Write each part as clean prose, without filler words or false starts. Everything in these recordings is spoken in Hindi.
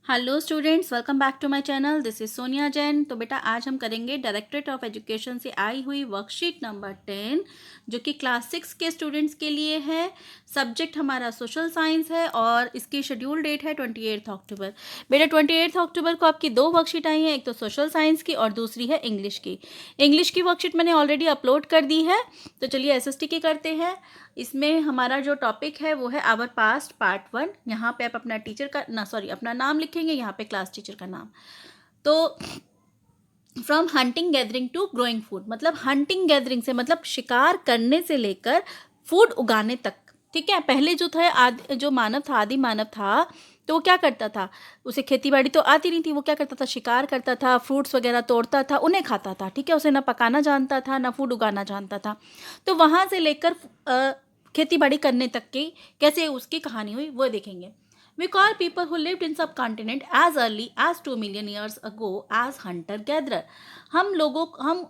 Hello students, welcome back to my channel. This is Sonia Jain. तो बेटा आज हम करेंगे डायरेक्टरेट ऑफ एजुकेशन से आई हुई वर्कशीट नंबर 10 जो कि क्लास 6 के स्टूडेंट्स के लिए है। सब्जेक्ट हमारा सोशल साइंस है और इसकी शेड्यूल डेट है 28 अक्टूबर। बेटा 28 अक्टूबर को आपकी दो वर्कशीट आई हैं, एक तो सोशल साइंस की और दूसरी है इंग्लिश की। इंग्लिश की वर्कशीट मैंने ऑलरेडी अपलोड कर दी है, तो चलिए एसएसटी की करते हैं। इसमें हमारा जो टॉपिक है वो है आवर पास्ट पार्ट 1। यहाँ पे आप अपना टीचर का अपना नाम लिखेंगे, यहाँ पे क्लास टीचर का नाम। तो from hunting gathering to growing food, मतलब हंटिंग गैदरिंग से मतलब शिकार करने से लेकर फूड उगाने तक। ठीक है, पहले जो था जो मानव था, आदि मानव था, तो वो क्या करता था, उसे खेती बाड़ी तो आती नहीं थी, वो क्या करता था, शिकार करता था, फ्रूट्स वगैरह तोड़ता था, उन्हें खाता था। ठीक है, उसे ना पकाना जानता था ना फूड उगाना जानता था। तो वहाँ से लेकर खेती बाड़ी करने तक की कैसे उसकी कहानी हुई वो देखेंगे। We call people who lived in subcontinent as early as 2 million years ago as hunter gatherer। हम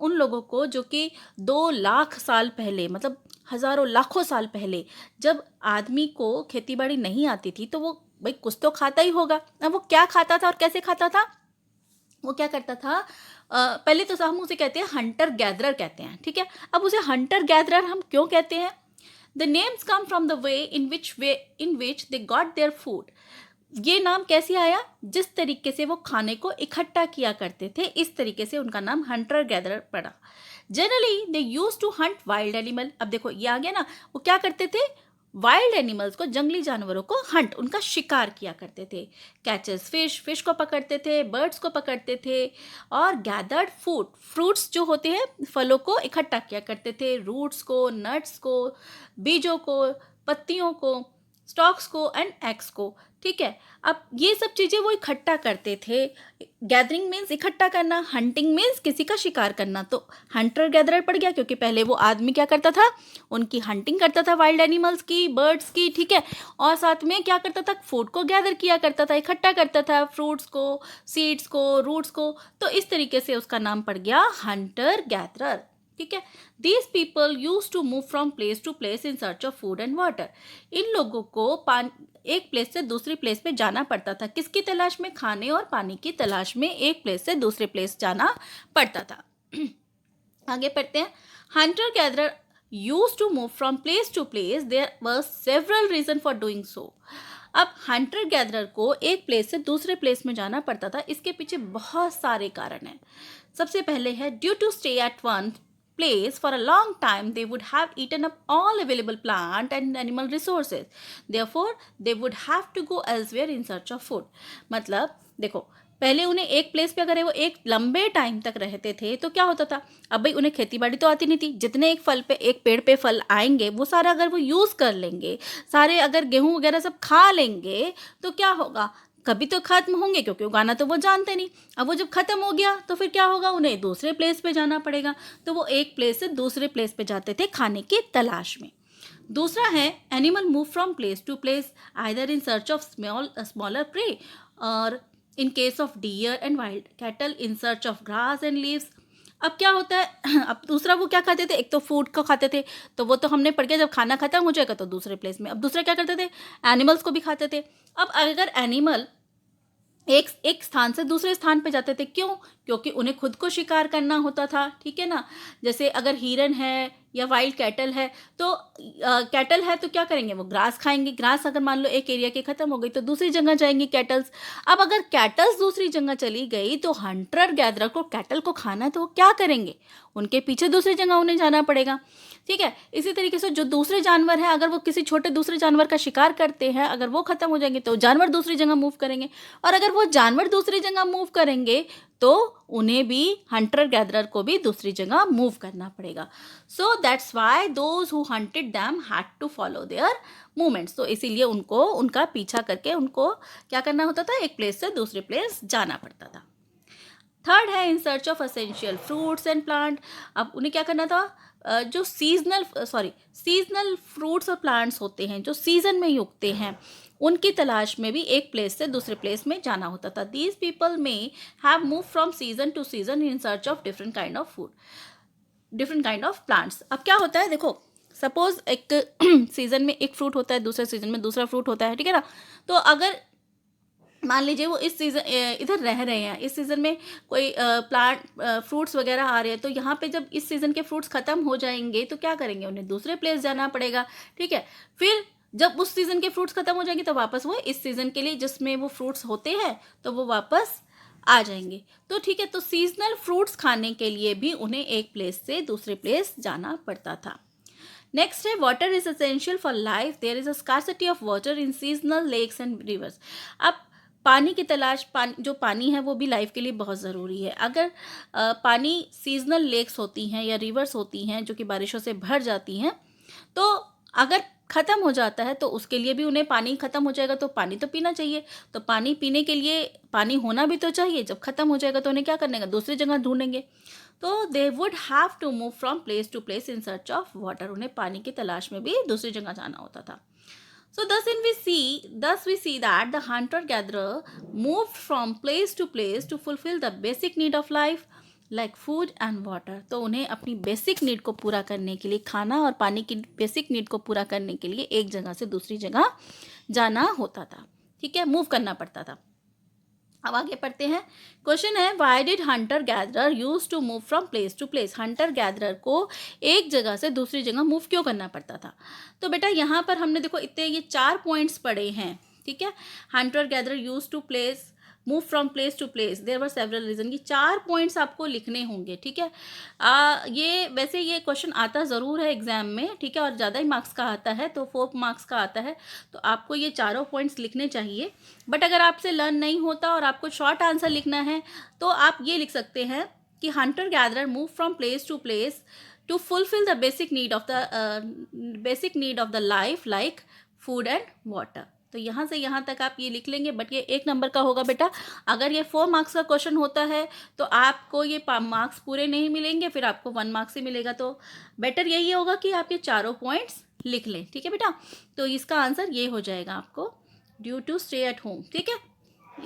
उन लोगों को जो कि 2 लाख साल पहले, मतलब हजारों लाखों साल पहले, जब आदमी को खेती बाड़ी नहीं आती थी तो वो भाई कुछ तो खाता ही होगा। अब वो क्या खाता था और कैसे खाता था, वो क्या करता था। पहले तो हम उसे कहते हैं हंटर गैदरर कहते हैं। ठीक है, अब उसे हंटर गैदरर हम क्यों कहते हैं? The names come from the way in which they got their food. ये नाम कैसे आया? जिस तरीके से वो खाने को इकट्ठा किया करते थे, इस तरीके से उनका नाम हंटर गैदरर पड़ा। Generally they use to hunt wild animal. अब देखो ये आ गया ना, वो क्या करते थे, वाइल्ड एनिमल्स को, जंगली जानवरों को हंट, उनका शिकार किया करते थे। कैचेस फिश को पकड़ते थे, बर्ड्स को पकड़ते थे, और गैदर्ड फ्रूट्स जो होते हैं, फलों को इकट्ठा किया करते थे, रूट्स को, नट्स को, बीजों को, पत्तियों को, स्टॉक्स को एंड एग्स को। ठीक है, अब ये सब चीज़ें वो इकट्ठा करते थे। गैदरिंग मीन्स इकट्ठा करना, हंटिंग मीन्स किसी का शिकार करना। तो हंटर गैदरर पड़ गया क्योंकि पहले वो आदमी क्या करता था, उनकी हंटिंग करता था, वाइल्ड एनिमल्स की, बर्ड्स की। ठीक है, और साथ में क्या करता था, फूड को गैदर किया करता था, इकट्ठा करता था, फ्रूट्स को, सीड्स को, रूट्स को। तो इस तरीके से उसका नाम पड़ गया हंटर गैदरर। ठीक है, these people use to move from place to place in search of food and water. इन लोगों को एक प्लेस से दूसरी प्लेस में जाना पड़ता था। किसकी तलाश में? खाने और पानी की तलाश में एक प्लेस से दूसरे प्लेस जाना पड़ता था। आगे पढ़ते हैं। Hunter gatherer use to move from place to place, there were several reason for doing so. अब हंटर गैदरर को एक प्लेस से दूसरे प्लेस में जाना पड़ता था, इसके पीछे बहुत सारे कारण हैं। सबसे पहले है due to stay at one place for a long time, they would have eaten up all available plant and animal resources, therefore they would have to go elsewhere in search of food। मतलब देखो, पहले उन्हें एक प्लेस पे अगर वो एक लंबे टाइम तक रहते थे तो क्या होता था, अब भाई उन्हें खेती बाड़ी तो आती नहीं थी, जितने एक पेड़ पे फल आएंगे वो सारा अगर वो यूज़ कर लेंगे, सारे अगर गेहूं वगैरह सब खा लेंगे, तो क्या होगा, कभी तो खत्म होंगे क्योंकि उगाना तो वो जानते नहीं। अब वो जब खत्म हो गया तो फिर क्या होगा, उन्हें दूसरे प्लेस पे जाना पड़ेगा। तो वो एक प्लेस से दूसरे प्लेस पे जाते थे खाने की तलाश में। दूसरा है animal move from place to place either in search of smaller prey, और in case of deer and wild cattle in search of grass and leaves. अब क्या होता है, अब दूसरा वो क्या खाते थे, एक तो फूड को खाते थे, तो वो तो हमने पढ़ के जब खाना खत्म हो जाएगा तो दूसरे प्लेस में। अब दूसरा क्या करते थे, एनिमल्स को भी खाते थे। अब अगर एनिमल एक स्थान से दूसरे स्थान पे जाते थे, क्यों? क्योंकि उन्हें खुद को शिकार करना होता था। ठीक है ना, जैसे अगर हिरन है या वाइल्ड कैटल है, तो कैटल है तो क्या करेंगे, वो ग्रास खाएंगे। ग्रास अगर मान लो एक एरिया की खत्म हो गई तो दूसरी जगह जाएंगी कैटल्स। अब अगर कैटल्स दूसरी जगह चली गई तो हंटर गैदरर को कैटल को खाना है तो वो क्या करेंगे, उनके पीछे दूसरी जगह उन्हें जाना पड़ेगा। ठीक है, इसी तरीके से जो दूसरे जानवर हैं, अगर वो किसी छोटे दूसरे जानवर का शिकार करते हैं, अगर वो खत्म हो जाएंगे तो जानवर दूसरी जगह मूव करेंगे, और अगर वो जानवर दूसरी जगह मूव करेंगे तो उन्हें भी, हंटर गैदरर को भी दूसरी जगह मूव करना पड़ेगा। So that's why those who hunted them had to follow their movements. तो इसीलिए उनको उनका पीछा करके उनको क्या करना होता था, एक प्लेस से दूसरे प्लेस जाना पड़ता था। थर्ड है इन search of essential fruits and plant. अब उन्हें क्या करना था, जो सीजनल फ्रूट्स और प्लांट्स होते हैं जो सीजन में ही उगते हैं, उनकी तलाश में भी एक प्लेस से दूसरे प्लेस में जाना होता था। दीज पीपल में have move from season two season in search of different kind of food, different kind of plants. अब क्या होता है, देखो सपोज एक सीजन में एक फ्रूट होता है, दूसरे सीजन में दूसरा फ्रूट होता है। ठीक है ना, तो अगर मान लीजिए वो इस सीज़न इधर रह रहे हैं, इस सीज़न में कोई प्लांट फ्रूट्स वगैरह आ रहे हैं, तो यहाँ पे जब इस सीज़न के फ्रूट्स ख़त्म हो जाएंगे तो क्या करेंगे, उन्हें दूसरे प्लेस जाना पड़ेगा, ठीक है। फिर जब उस सीज़न के फ्रूट्स ख़त्म हो जाएंगे तो वापस वो इस सीज़न के लिए जिसमें वो फ्रूट्स होते हैं तो वो वापस आ जाएंगे। तो ठीक है, तो सीजनल फ्रूट्स खाने के लिए भी उन्हें एक प्लेस से दूसरे प्लेस जाना पड़ता था। नेक्स्ट है water is essential for life, there is a scarcity of water in seasonal lakes and rivers. अब पानी की तलाश, जो पानी है वो भी लाइफ के लिए बहुत ज़रूरी है। अगर पानी सीजनल लेक्स होती हैं या रिवर्स होती हैं जो कि बारिशों से भर जाती हैं, तो अगर ख़त्म हो जाता है तो उसके लिए भी उन्हें पानी ख़त्म हो जाएगा, तो पानी तो पीना चाहिए। तो पानी पीने के लिए पानी होना भी तो चाहिए। जब ख़त्म हो जाएगा तो उन्हें क्या करने का, दूसरी जगह ढूंढेंगे। तो they would have to move from place to place in search of water. उन्हें पानी की तलाश में भी दूसरी जगह जाना होता था। So thus we see that the hunter-gatherer moved from place to place to fulfill the basic need of life like food and water. तो उन्हें अपनी बेसिक नीड को पूरा करने के लिए, खाना और पानी की बेसिक नीड को पूरा करने के लिए एक जगह से दूसरी जगह जाना होता था, ठीक है, मूव करना पड़ता था। अब आगे पढ़ते हैं। क्वेश्चन है why did hunter gatherer use to move from place to place. Hunter gatherer को एक जगह से दूसरी जगह मूव क्यों करना पड़ता था। तो बेटा यहाँ पर हमने देखो इतने ये 4 पॉइंट्स पढ़े हैं, ठीक है। Hunter gatherer use to place, move from place to place, there were several reason. ये 4 पॉइंट्स आपको लिखने होंगे, ठीक है। ये वैसे ये क्वेश्चन आता ज़रूर है एग्जाम में, ठीक है, और ज़्यादा ही मार्क्स का आता है, तो 4 मार्क्स का आता है, तो आपको ये चारों पॉइंट्स लिखने चाहिए। बट अगर आपसे लर्न नहीं होता और आपको शॉर्ट आंसर लिखना है तो आप ये लिख सकते हैं कि hunter gatherer move from place to place to fulfil the basic need of the life like food and water. तो यहाँ से यहाँ तक आप ये लिख लेंगे। बट ये 1 नंबर का होगा बेटा। अगर ये 4 मार्क्स का क्वेश्चन होता है तो आपको ये मार्क्स पूरे नहीं मिलेंगे, फिर आपको 1 मार्क्स ही मिलेगा। तो बेटर यही होगा कि आप ये चारों पॉइंट्स लिख लें, ठीक है बेटा। तो इसका आंसर ये हो जाएगा आपको due to stay at home, ठीक है।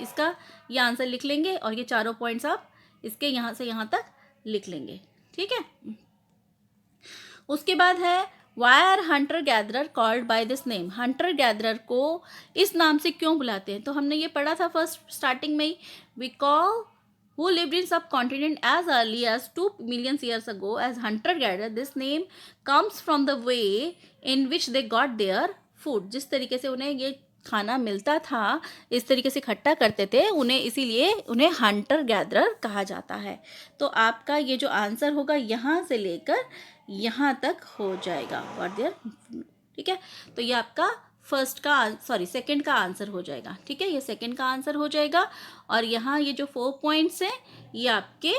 इसका ये आंसर लिख लेंगे और ये चारों पॉइंट्स आप इसके यहाँ से यहाँ तक लिख लेंगे, ठीक है। उसके बाद है why are hunter gatherer called by this name. Hunter gatherer को इस नाम से क्यों बुलाते हैं। तो हमने ये पढ़ा था फर्स्ट स्टार्टिंग में ही। We call who lived in subcontinent as early as 2 million years ago as hunter-gatherer. This name comes from the way in which they got their food. जिस तरीके से उन्हें ये खाना मिलता था, इस तरीके से इकट्ठा करते थे उन्हें, इसीलिए उन्हें हंटर गैदरर कहा जाता है। तो आपका ये जो आंसर होगा यहाँ से लेकर यहाँ तक हो जाएगा फॉर देयर, ठीक है। तो ये आपका सेकंड का आंसर हो जाएगा, ठीक है। ये सेकंड का आंसर हो जाएगा और यहाँ ये जो 4 पॉइंट्स हैं ये आपके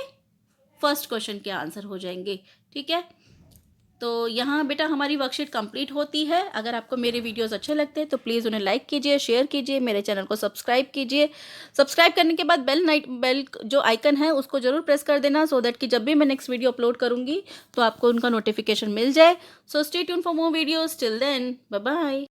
फर्स्ट क्वेश्चन के आंसर हो जाएंगे, ठीक है। तो यहाँ बेटा हमारी वर्कशीट कंप्लीट होती है। अगर आपको मेरे वीडियोस अच्छे लगते हैं तो प्लीज़ उन्हें लाइक कीजिए, शेयर कीजिए, मेरे चैनल को सब्सक्राइब कीजिए। सब्सक्राइब करने के बाद बेल जो आइकन है उसको ज़रूर प्रेस कर देना, सो दैट कि जब भी मैं नेक्स्ट वीडियो अपलोड करूँगी तो आपको उनका नोटिफिकेशन मिल जाए। So stay tune for more videos. Till then bye bye.